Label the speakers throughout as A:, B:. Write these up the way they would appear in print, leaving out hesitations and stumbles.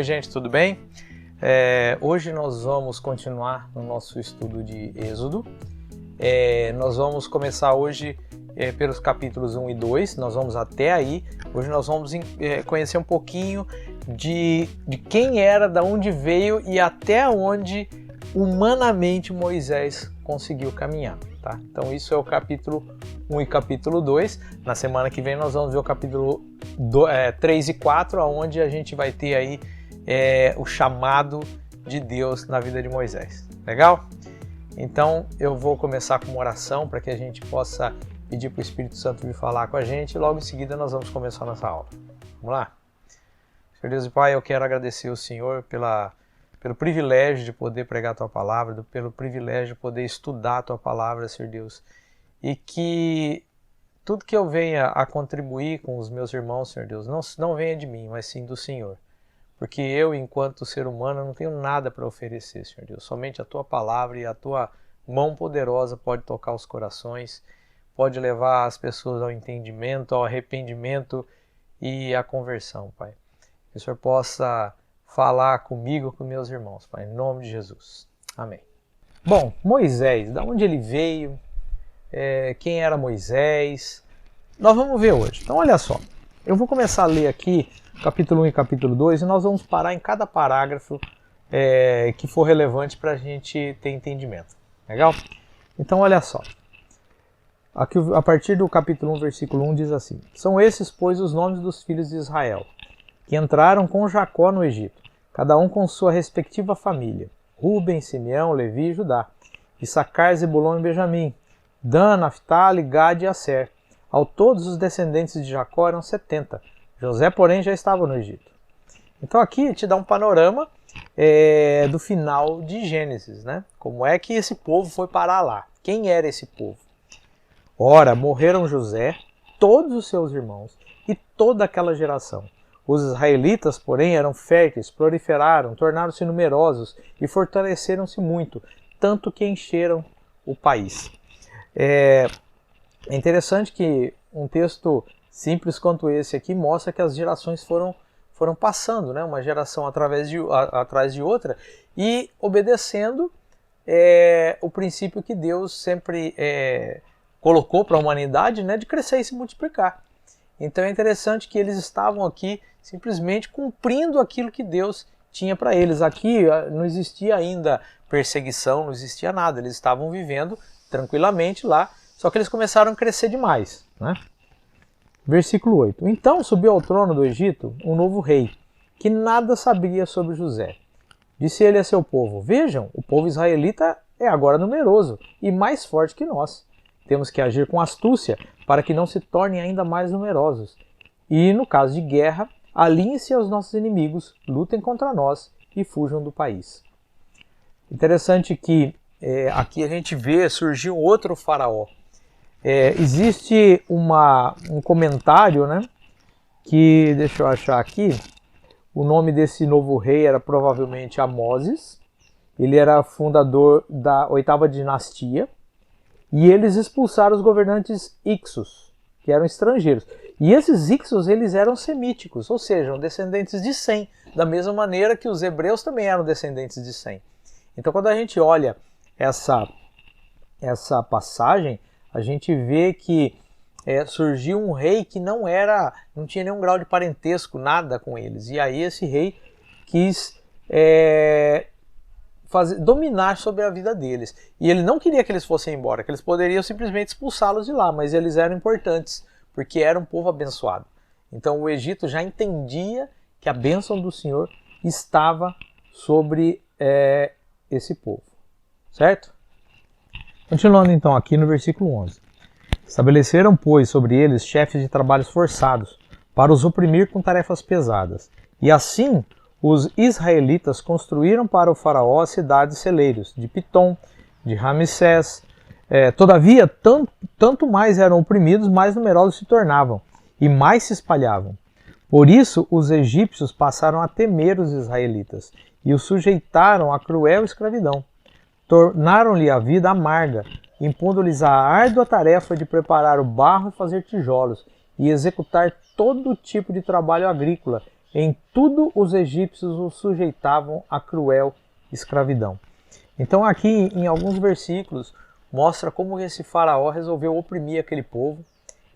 A: Oi gente, tudo bem? Hoje nós vamos continuar no nosso estudo de Êxodo. Nós vamos começar hoje pelos capítulos 1 e 2, nós vamos até aí. Hoje nós vamos conhecer um pouquinho de quem era, de onde veio e até onde humanamente Moisés conseguiu caminhar. Tá? Então isso é o capítulo 1 e capítulo 2. Na semana que vem nós vamos ver o capítulo 3 e 4, onde a gente vai ter aí o chamado de Deus na vida de Moisés. Legal? Então eu vou começar com uma oração para que a gente possa pedir para o Espírito Santo vir falar com a gente e logo em seguida nós vamos começar a nossa aula. Vamos lá? Senhor Deus e Pai, eu quero agradecer ao Senhor pelo privilégio de poder pregar a Tua Palavra, pelo privilégio de poder estudar a Tua Palavra, Senhor Deus. E que tudo que eu venha a contribuir com os meus irmãos, Senhor Deus, não venha de mim, mas sim do Senhor. Porque eu, enquanto ser humano, não tenho nada para oferecer, Senhor Deus. Somente a Tua Palavra e a Tua mão poderosa pode tocar os corações, pode levar as pessoas ao entendimento, ao arrependimento e à conversão, Pai. Que o Senhor possa falar comigo, com meus irmãos, Pai, em nome de Jesus. Amém. Bom, Moisés, da onde ele veio, quem era Moisés, nós vamos ver hoje. Então, olha só, eu vou começar a ler aqui capítulo 1 e capítulo 2 e nós vamos parar em cada parágrafo que for relevante para a gente ter entendimento. Legal? Então, olha só. Aqui, a partir do capítulo 1, versículo 1, diz assim: São esses, pois, os nomes dos filhos de Israel, que entraram com Jacó no Egito, cada um com sua respectiva família: Ruben, Simeão, Levi e Judá, Issacar, Zebulon e Benjamim, Dan, Naftali, Gad e Asser. Ao todos os descendentes de Jacó eram 70. José, porém, já estava no Egito. Então aqui te dá um panorama do final de Gênesis, né? Como é que esse povo foi parar lá? Quem era esse povo? Ora, morreram José, todos os seus irmãos e toda aquela geração. Os israelitas, porém, eram férteis, proliferaram, tornaram-se numerosos e fortaleceram-se muito, tanto que encheram o país. É interessante que um texto simples quanto esse aqui mostra que as gerações foram passando, né? Uma geração atrás de outra e obedecendo o princípio que Deus sempre colocou para a humanidade, né? De crescer e se multiplicar. Então é interessante que eles estavam aqui simplesmente cumprindo aquilo que Deus tinha para eles. Aqui não existia ainda perseguição, não existia nada. Eles estavam vivendo tranquilamente lá, só que eles começaram a crescer demais, né? Versículo 8. Então subiu ao trono do Egito um novo rei, que nada sabia sobre José. Disse ele a seu povo: Vejam, o povo israelita é agora numeroso e mais forte que nós. Temos que agir com astúcia para que não se tornem ainda mais numerosos. E, no caso de guerra, alinhem-se aos nossos inimigos, lutem contra nós e fujam do país. Interessante que aqui a gente vê surgir um outro faraó. Existe um comentário, né, que, deixa eu achar aqui, o nome desse novo rei era provavelmente Amoses. Ele era fundador da 8ª dinastia. E eles expulsaram os governantes Ixos, que eram estrangeiros. E esses Ixos, eles eram semíticos, ou seja, descendentes de Sem, da mesma maneira que os hebreus também eram descendentes de Sem. Então, quando a gente olha essa passagem, a gente vê que surgiu um rei que não tinha nenhum grau de parentesco, nada com eles. E aí esse rei quis dominar sobre a vida deles. E ele não queria que eles fossem embora, que eles poderiam simplesmente expulsá-los de lá, mas eles eram importantes, porque era um povo abençoado. Então o Egito já entendia que a bênção do Senhor estava sobre esse povo. Certo? Continuando então aqui no versículo 11. Estabeleceram, pois, sobre eles chefes de trabalhos forçados, para os oprimir com tarefas pesadas. E assim os israelitas construíram para o faraó cidades celeiros, de Pitom, de Ramsés. Todavia, tanto mais eram oprimidos, mais numerosos se tornavam, e mais se espalhavam. Por isso, os egípcios passaram a temer os israelitas, e os sujeitaram à cruel escravidão. Tornaram-lhe a vida amarga, impondo-lhes a árdua tarefa de preparar o barro e fazer tijolos, e executar todo tipo de trabalho agrícola, Em tudo os egípcios os sujeitavam a cruel escravidão. Então aqui em alguns versículos mostra como esse faraó resolveu oprimir aquele povo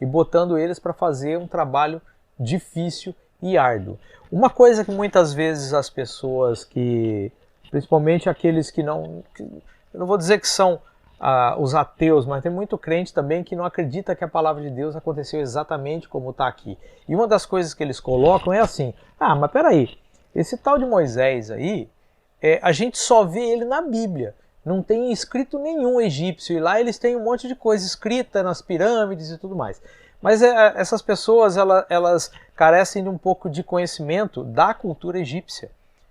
A: e botando eles para fazer um trabalho difícil e árduo. Uma coisa que muitas vezes as pessoas que, principalmente aqueles que não, eu não vou dizer que são os ateus, mas tem muito crente também que não acredita que a palavra de Deus aconteceu exatamente como está aqui. E uma das coisas que eles colocam é assim, mas peraí, esse tal de Moisés aí, a gente só vê ele na Bíblia, não tem escrito nenhum egípcio, e lá eles têm um monte de coisa escrita nas pirâmides e tudo mais. Mas essas pessoas, elas carecem de um pouco de conhecimento da cultura egípcia.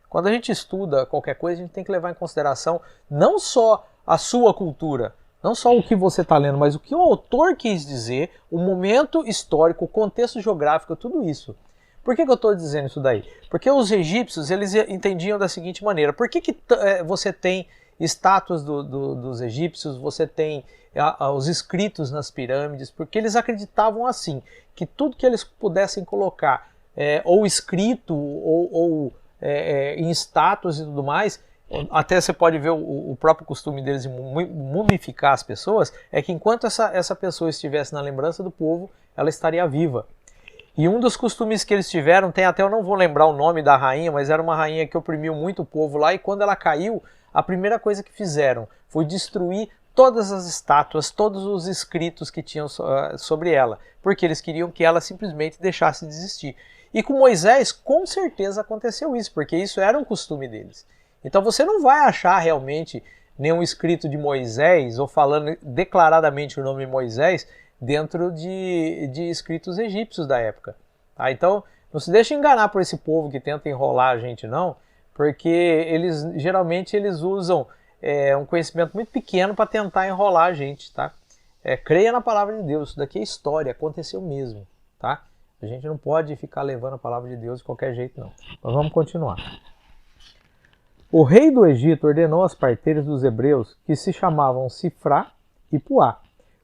A: Quando a gente estuda qualquer coisa, a gente tem que levar em consideração não só a sua cultura, não só o que você está lendo, mas o que o autor quis dizer, o momento histórico, o contexto geográfico, tudo isso. Por que eu estou dizendo isso daí? Porque os egípcios, eles entendiam da seguinte maneira, por que você tem estátuas dos egípcios, você tem os escritos nas pirâmides, porque eles acreditavam assim, que tudo que eles pudessem colocar, ou escrito, ou em estátuas e tudo mais, até você pode ver o próprio costume deles de mumificar as pessoas, é que enquanto essa pessoa estivesse na lembrança do povo, ela estaria viva. E um dos costumes que eles tiveram, tem até, eu não vou lembrar o nome da rainha, mas era uma rainha que oprimiu muito o povo lá, e quando ela caiu, a primeira coisa que fizeram foi destruir todas as estátuas, todos os escritos que tinham sobre ela, porque eles queriam que ela simplesmente deixasse de existir. E com Moisés, com certeza aconteceu isso, porque isso era um costume deles. Então você não vai achar realmente nenhum escrito de Moisés, ou falando declaradamente o nome Moisés, dentro de escritos egípcios da época. Tá? Então não se deixe enganar por esse povo que tenta enrolar a gente não, porque geralmente eles usam um conhecimento muito pequeno para tentar enrolar a gente. Tá? Creia na palavra de Deus, isso daqui é história, aconteceu mesmo. Tá? A gente não pode ficar levando a palavra de Deus de qualquer jeito não. Mas vamos continuar. O rei do Egito ordenou às parteiras dos hebreus, que se chamavam Sifrá e Puá: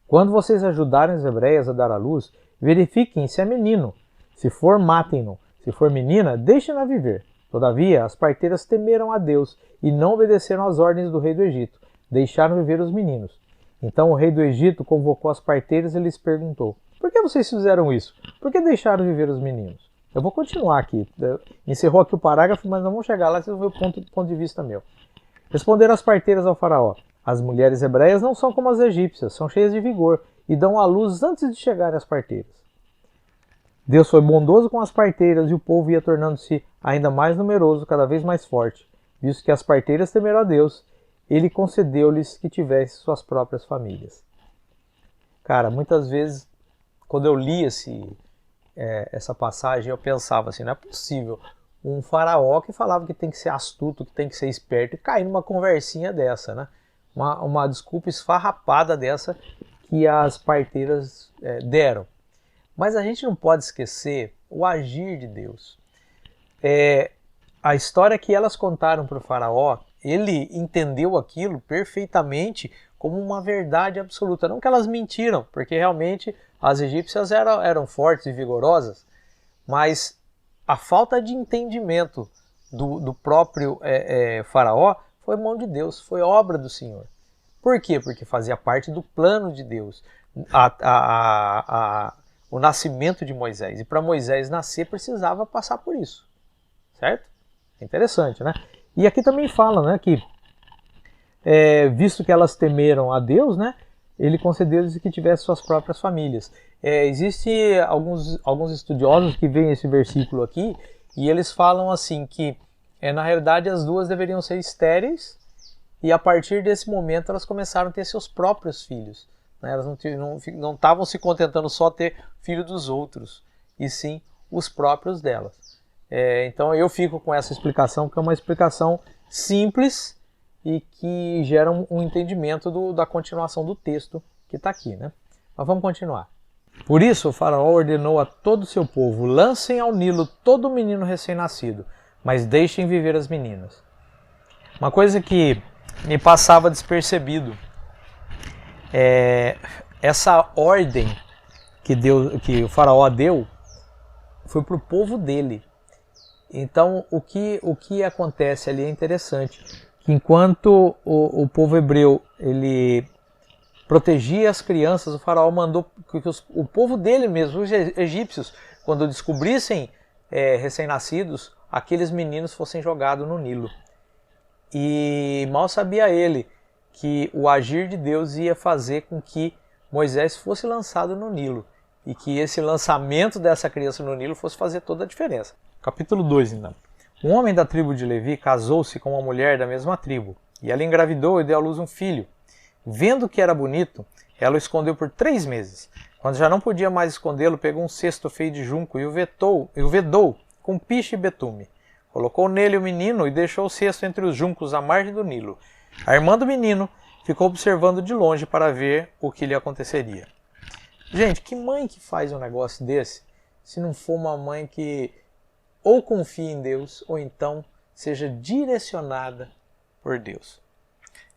A: quando vocês ajudarem as hebreias a dar à luz, verifiquem se é menino. Se for, matem-no. Se for menina, deixem-na viver. Todavia, as parteiras temeram a Deus e não obedeceram às ordens do rei do Egito. Deixaram viver os meninos. Então o rei do Egito convocou as parteiras e lhes perguntou: por que vocês fizeram isso? Por que deixaram viver os meninos? Eu vou continuar aqui. Encerrou aqui o parágrafo, mas não vamos chegar lá, vocês vão ver o ponto de vista meu. Responderam as parteiras ao faraó: as mulheres hebreias não são como as egípcias, são cheias de vigor e dão à luz antes de chegarem as parteiras. Deus foi bondoso com as parteiras e o povo ia tornando-se ainda mais numeroso, cada vez mais forte. Visto que as parteiras temeram a Deus, ele concedeu-lhes que tivessem suas próprias famílias. Cara, muitas vezes, quando eu li essa passagem, eu pensava assim, não é possível um faraó que falava que tem que ser astuto, que tem que ser esperto, e cair numa conversinha dessa, né? Uma desculpa esfarrapada dessa que as parteiras deram. Mas a gente não pode esquecer o agir de Deus. A história que elas contaram para o faraó, ele entendeu aquilo perfeitamente como uma verdade absoluta. Não que elas mentiram, porque realmente as egípcias eram fortes e vigorosas, mas a falta de entendimento do próprio faraó foi mão de Deus, foi obra do Senhor. Por quê? Porque fazia parte do plano de Deus, o nascimento de Moisés. E para Moisés nascer precisava passar por isso, certo? É interessante, né? E aqui também fala, né, que visto que elas temeram a Deus, né, ele concedeu-lhes que tivessem suas próprias famílias. Existem alguns estudiosos que veem esse versículo aqui e eles falam assim que, na realidade, as duas deveriam ser estéreis e a partir desse momento elas começaram a ter seus próprios filhos. Né? Elas não estavam se contentando só ter filho dos outros, e sim os próprios delas. Então eu fico com essa explicação, que é uma explicação simples e que gera um entendimento da continuação do texto que está aqui, né? Mas vamos continuar. Por isso o faraó ordenou a todo o seu povo: lancem ao Nilo todo menino recém-nascido, mas deixem viver as meninas. Uma coisa que me passava despercebido, essa ordem que o faraó deu foi para o povo dele. Então, o que acontece ali é interessante. Que enquanto o povo hebreu ele protegia as crianças, o faraó mandou que o povo dele mesmo, os egípcios, quando descobrissem recém-nascidos, aqueles meninos fossem jogados no Nilo. E mal sabia ele que o agir de Deus ia fazer com que Moisés fosse lançado no Nilo. E que esse lançamento dessa criança no Nilo fosse fazer toda a diferença. Capítulo 2, então. Um homem da tribo de Levi casou-se com uma mulher da mesma tribo, e ela engravidou e deu à luz um filho. Vendo que era bonito, ela o escondeu por 3 meses. Quando já não podia mais escondê-lo, pegou um cesto feito de junco e o vedou com piche e betume. Colocou nele o menino e deixou o cesto entre os juncos à margem do Nilo. A irmã do menino ficou observando de longe para ver o que lhe aconteceria. Gente, que mãe que faz um negócio desse, se não for uma mãe que ou confia em Deus, ou então seja direcionada por Deus.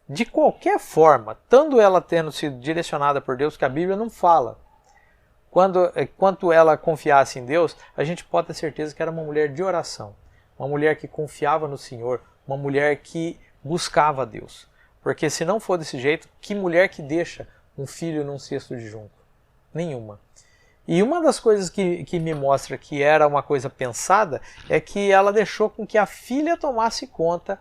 A: De qualquer forma, tanto ela tendo sido direcionada por Deus, que a Bíblia não fala, quanto ela confiasse em Deus, a gente pode ter certeza que era uma mulher de oração, uma mulher que confiava no Senhor, uma mulher que buscava Deus. Porque se não for desse jeito, que mulher que deixa um filho num cesto de junco? Nenhuma. E uma das coisas que me mostra que era uma coisa pensada é que ela deixou com que a filha tomasse conta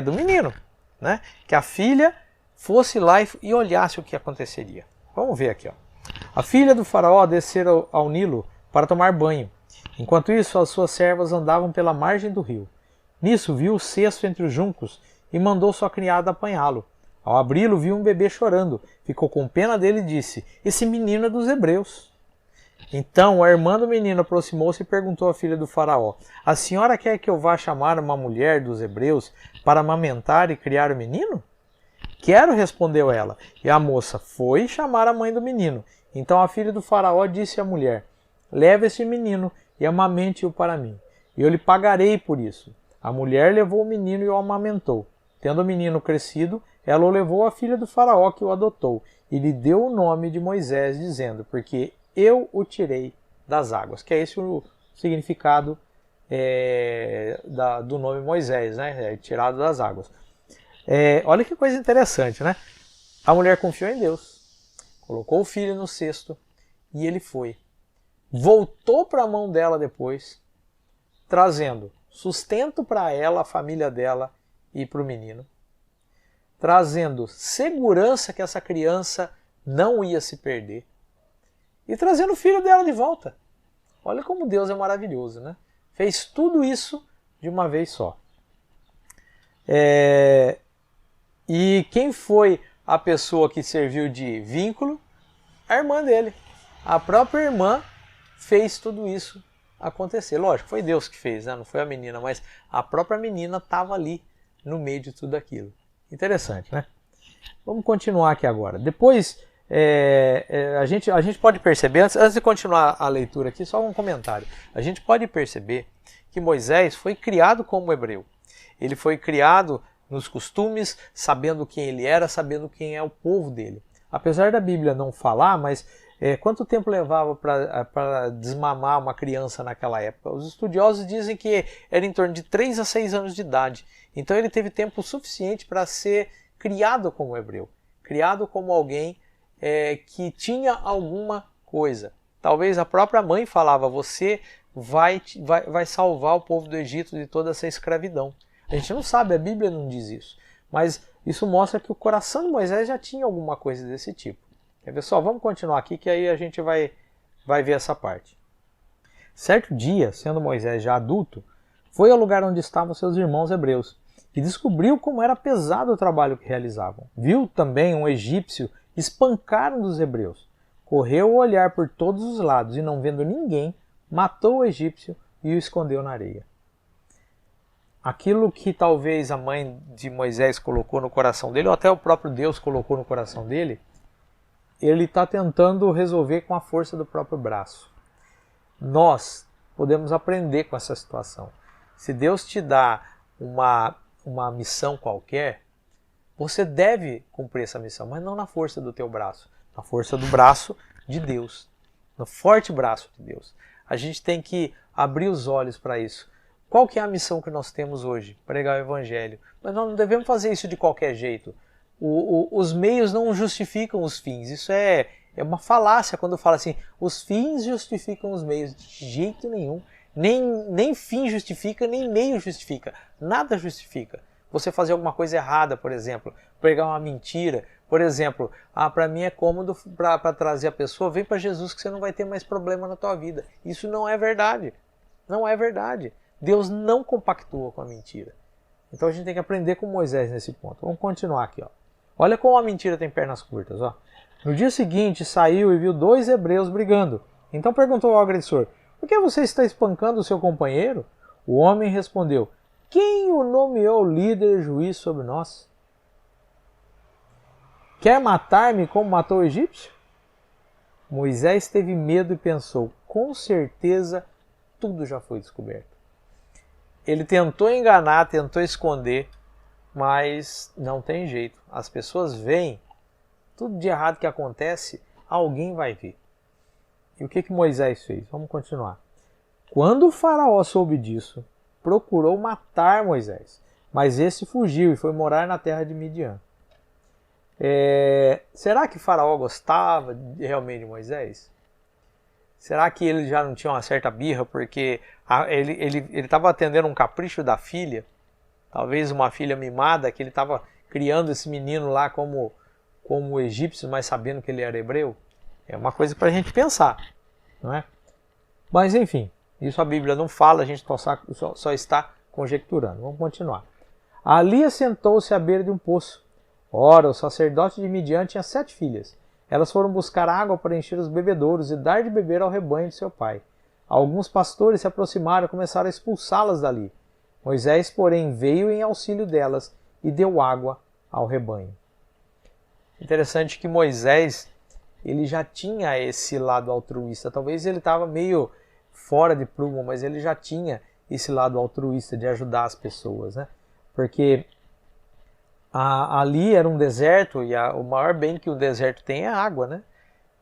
A: do menino, né? Que a filha fosse lá e olhasse o que aconteceria. Vamos ver aqui, ó. A filha do faraó desceu ao Nilo para tomar banho. Enquanto isso, as suas servas andavam pela margem do rio. Nisso viu o cesto entre os juncos e mandou sua criada apanhá-lo. Ao abri-lo, viu um bebê chorando. Ficou com pena dele e disse: "Esse menino é dos hebreus." Então a irmã do menino aproximou-se e perguntou à filha do faraó: "A senhora quer que eu vá chamar uma mulher dos hebreus para amamentar e criar o menino?" "Quero", respondeu ela. E a moça foi chamar a mãe do menino. Então a filha do faraó disse à mulher: "Leve este menino e amamente-o para mim, e eu lhe pagarei por isso." A mulher levou o menino e o amamentou. Tendo o menino crescido, ela o levou à filha do faraó, que o adotou, e lhe deu o nome de Moisés, dizendo: "Porque eu o tirei das águas." Que é esse o significado do nome Moisés, né? Tirado das águas. Olha que coisa interessante, né? A mulher confiou em Deus, colocou o filho no cesto e ele foi. Voltou para a mão dela depois, trazendo sustento para ela, a família dela e para o menino, trazendo segurança que essa criança não ia se perder e trazendo o filho dela de volta. Olha como Deus é maravilhoso, né? Fez tudo isso de uma vez só. E quem foi a pessoa que serviu de vínculo? A irmã dele. A própria irmã fez tudo isso acontecer. Lógico, foi Deus que fez, né? Não foi a menina, mas a própria menina estava ali no meio de tudo aquilo. Interessante, né? Vamos continuar aqui agora. Depois, a gente pode perceber, antes de continuar a leitura aqui, só um comentário. A gente pode perceber que Moisés foi criado como hebreu. Ele foi criado nos costumes, sabendo quem ele era, sabendo quem é o povo dele. Apesar da Bíblia não falar, mas quanto tempo levava para desmamar uma criança naquela época? Os estudiosos dizem que era em torno de 3 a 6 anos de idade. Então ele teve tempo suficiente para ser criado como hebreu, criado como alguém que tinha alguma coisa. Talvez a própria mãe falava: "Você vai salvar o povo do Egito de toda essa escravidão." A gente não sabe, a Bíblia não diz isso. Mas isso mostra que o coração de Moisés já tinha alguma coisa desse tipo. Quer ver só? Vamos continuar aqui que aí a gente vai ver essa parte. Certo dia, sendo Moisés já adulto, foi ao lugar onde estavam seus irmãos hebreus e descobriu como era pesado o trabalho que realizavam. Viu também um egípcio espancar um dos hebreus. Correu a olhar por todos os lados e, não vendo ninguém, matou o egípcio e o escondeu na areia. Aquilo que talvez a mãe de Moisés colocou no coração dele, ou até o próprio Deus colocou no coração dele, ele está tentando resolver com a força do próprio braço. Nós podemos aprender com essa situação. Se Deus te dá uma missão qualquer, você deve cumprir essa missão, mas não na força do teu braço, na força do braço de Deus, no forte braço de Deus. A gente tem que abrir os olhos para isso. Qual que é a missão que nós temos hoje? Pregar o Evangelho. Mas nós não devemos fazer isso de qualquer jeito. Os meios não justificam os fins. Isso é uma falácia quando fala assim, os fins justificam os meios. De jeito nenhum. Nem fim justifica, nem meio justifica. Nada justifica. Você fazer alguma coisa errada, por exemplo, pregar uma mentira. Por exemplo, para mim é cômodo para trazer a pessoa, vem para Jesus que você não vai ter mais problema na tua vida. Isso não é verdade. Não é verdade. Deus não compactua com a mentira. Então a gente tem que aprender com Moisés nesse ponto. Vamos continuar aqui. Ó. Olha como a mentira tem pernas curtas. Ó. No dia seguinte saiu e viu 2 hebreus brigando. Então perguntou ao agressor, por que você está espancando o seu companheiro? O homem respondeu, quem o nomeou líder e juiz sobre nós? Quer matar-me como matou o egípcio? Moisés teve medo e pensou, com certeza tudo já foi descoberto. Ele tentou enganar, tentou esconder, mas não tem jeito. As pessoas veem, tudo de errado que acontece, alguém vai ver. E o que Moisés fez? Vamos continuar. Quando o faraó soube disso, procurou matar Moisés, mas esse fugiu e foi morar na terra de Midian. Será que faraó gostava realmente de Moisés? Será que ele já não tinha uma certa birra porque ele estava atendendo um capricho da filha? Talvez uma filha mimada, que ele estava criando esse menino lá como egípcio, mas sabendo que ele era hebreu? É uma coisa para a gente pensar, não é? Mas enfim, isso a Bíblia não fala, a gente só está conjecturando. Vamos continuar. Ali assentou-se à beira de um poço. Ora, o sacerdote de Midian tinha 7 filhas. Elas foram buscar água para encher os bebedouros e dar de beber ao rebanho de seu pai. Alguns pastores se aproximaram e começaram a expulsá-las dali. Moisés, porém, veio em auxílio delas e deu água ao rebanho. Interessante que Moisés, ele já tinha esse lado altruísta. Talvez ele estava meio fora de prumo, mas ele já tinha esse lado altruísta de ajudar as pessoas, né? Porque ali era um deserto e o maior bem que o deserto tem é a água, né?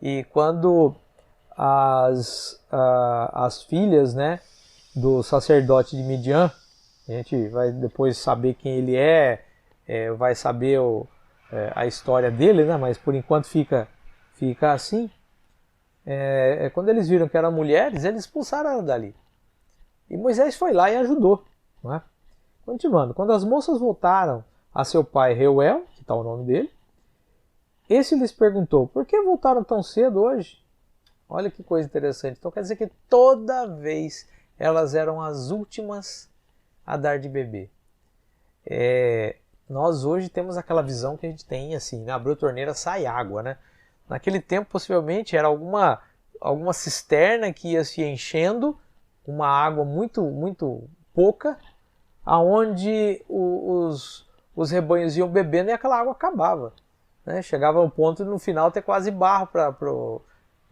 A: E quando as filhas, né, do sacerdote de Midian, a gente vai depois saber quem ele vai saber a história dele, né? Mas por enquanto fica assim. Quando eles viram que eram mulheres, eles expulsaram ela dali. E Moisés foi lá e ajudou, não é? Continuando, quando as moças voltaram a seu pai Reuel, que está o nome dele, esse lhes perguntou, por que voltaram tão cedo hoje? Olha que coisa interessante. Então quer dizer que toda vez elas eram as últimas a dar de beber. Nós hoje temos aquela visão que a gente tem assim, né? Abriu a torneira, sai água, né? Naquele tempo possivelmente era alguma cisterna que ia se enchendo, uma água muito, muito pouca, aonde os rebanhos iam bebendo e aquela água acabava, né? Chegava ao ponto de no final ter quase barro para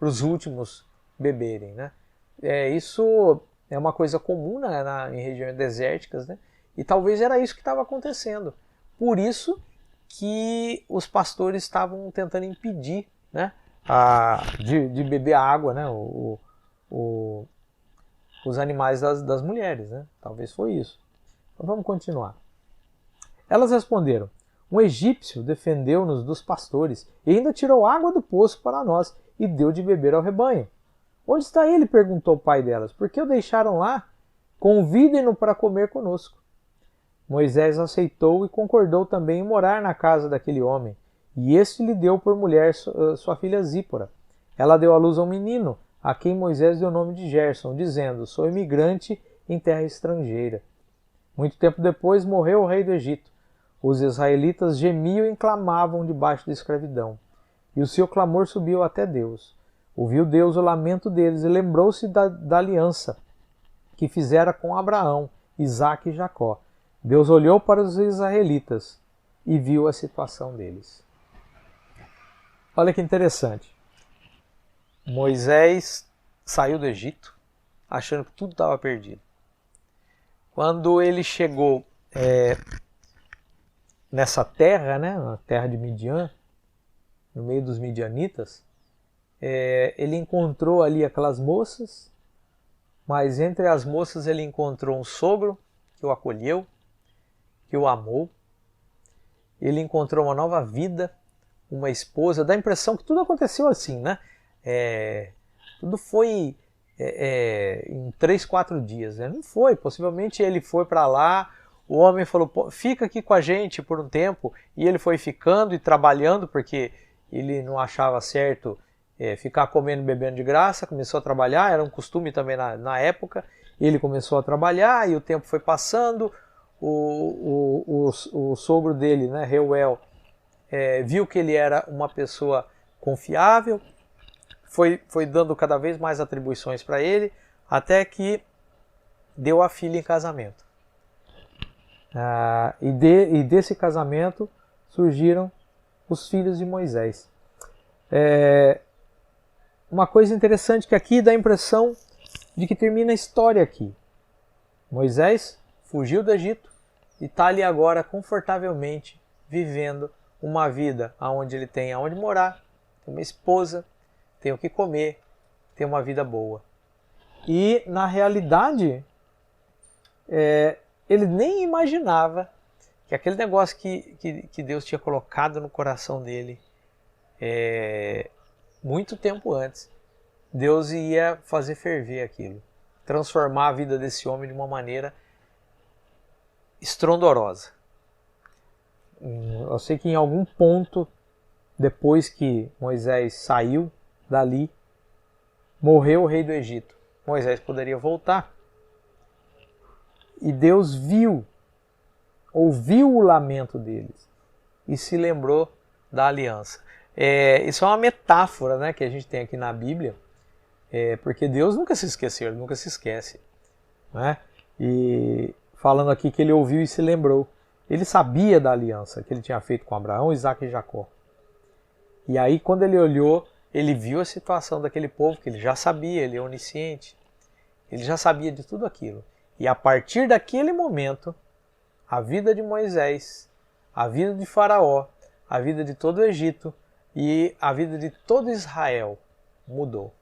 A: os últimos beberem, né? Isso é uma coisa comum, né, em regiões desérticas, né? E talvez era isso que estava acontecendo. Por isso que os pastores estavam tentando impedir, né, de beber a água, né, os animais das mulheres, né? Talvez foi isso. Então vamos continuar. Elas responderam, um egípcio defendeu-nos dos pastores e ainda tirou água do poço para nós e deu de beber ao rebanho. Onde está ele? Perguntou o pai delas. Por que o deixaram lá? Convidem-no para comer conosco. Moisés aceitou e concordou também em morar na casa daquele homem. E este lhe deu por mulher sua filha Zípora. Ela deu à luz a um menino, a quem Moisés deu o nome de Gerson, dizendo, sou imigrante em terra estrangeira. Muito tempo depois morreu o rei do Egito. Os israelitas gemiam e clamavam debaixo da escravidão. E o seu clamor subiu até Deus. Ouviu Deus o lamento deles e lembrou-se da aliança que fizera com Abraão, Isaque e Jacó. Deus olhou para os israelitas e viu a situação deles. Olha que interessante. Moisés saiu do Egito achando que tudo estava perdido. Quando ele chegou nessa terra, né, na terra de Midian, no meio dos midianitas, ele encontrou ali aquelas moças, mas entre as moças ele encontrou um sogro que o acolheu, que o amou. Ele encontrou uma nova vida, uma esposa. Dá a impressão que tudo aconteceu assim, né? Tudo foi em 3, 4 dias. Né? Não foi. Possivelmente ele foi para lá, o homem falou, fica aqui com a gente por um tempo. E ele foi ficando e trabalhando, porque ele não achava certo ficar comendo e bebendo de graça. Começou a trabalhar, era um costume também na época. Ele começou a trabalhar e o tempo foi passando. O sogro dele, né, Reuel, viu que ele era uma pessoa confiável, foi dando cada vez mais atribuições para ele, até que deu a filha em casamento. E desse casamento surgiram os filhos de Moisés. Uma coisa interessante que aqui dá a impressão de que termina a história aqui. Moisés fugiu do Egito e está ali agora confortavelmente vivendo uma vida onde ele tem aonde morar, tem uma esposa, tem o que comer, tem uma vida boa. E na realidade, ele nem imaginava que aquele negócio que Deus tinha colocado no coração dele muito tempo antes, Deus ia fazer ferver aquilo, transformar a vida desse homem de uma maneira estrondorosa. Eu sei que em algum ponto, depois que Moisés saiu dali, morreu o rei do Egito. Moisés poderia voltar. E Deus ouviu o lamento deles e se lembrou da aliança. Isso é uma metáfora, né, que a gente tem aqui na Bíblia, porque Deus nunca se esqueceu, ele nunca se esquece. Né? E falando aqui que ele ouviu e se lembrou. Ele sabia da aliança que ele tinha feito com Abraão, Isaque e Jacó. E aí quando ele olhou, ele viu a situação daquele povo, que ele já sabia, ele é onisciente. Ele já sabia de tudo aquilo. E a partir daquele momento, a vida de Moisés, a vida de Faraó, a vida de todo o Egito e a vida de todo Israel mudou.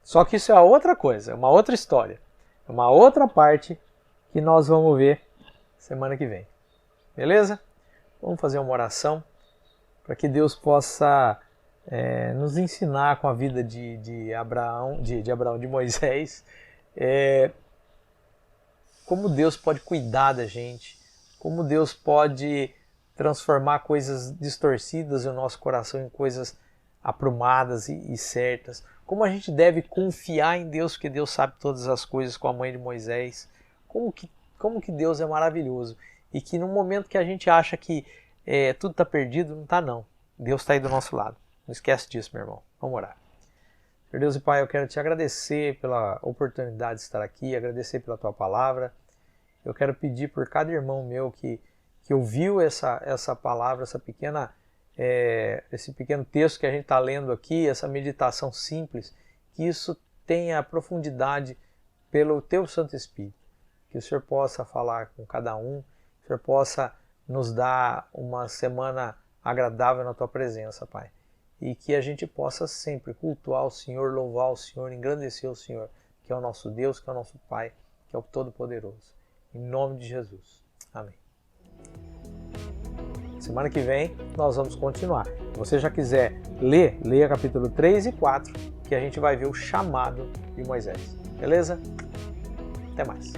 A: Só que isso é outra coisa, é uma outra história, é uma outra parte que nós vamos ver semana que vem. Beleza? Vamos fazer uma oração para que Deus possa nos ensinar com a vida de Abraão, de Moisés, como Deus pode cuidar da gente, como Deus pode transformar coisas distorcidas no nosso coração em coisas aprumadas e certas, como a gente deve confiar em Deus, porque Deus sabe todas as coisas, com a mãe de Moisés, como que Deus é maravilhoso e que no momento que a gente acha que tudo está perdido, não está não. Deus está aí do nosso lado. Não esquece disso, meu irmão. Vamos orar. Senhor Deus e Pai, eu quero te agradecer pela oportunidade de estar aqui, agradecer pela tua palavra. Eu quero pedir por cada irmão meu que ouviu essa palavra, esse pequeno texto que a gente está lendo aqui, essa meditação simples, que isso tenha profundidade pelo teu Santo Espírito. Que o Senhor possa falar com cada um, que o Senhor possa nos dar uma semana agradável na tua presença, Pai. E que a gente possa sempre cultuar o Senhor, louvar o Senhor, engrandecer o Senhor, que é o nosso Deus, que é o nosso Pai, que é o Todo-Poderoso. Em nome de Jesus. Amém. Semana que vem nós vamos continuar. Se você já quiser leia capítulo 3 e 4, que a gente vai ver o chamado de Moisés. Beleza? Até mais.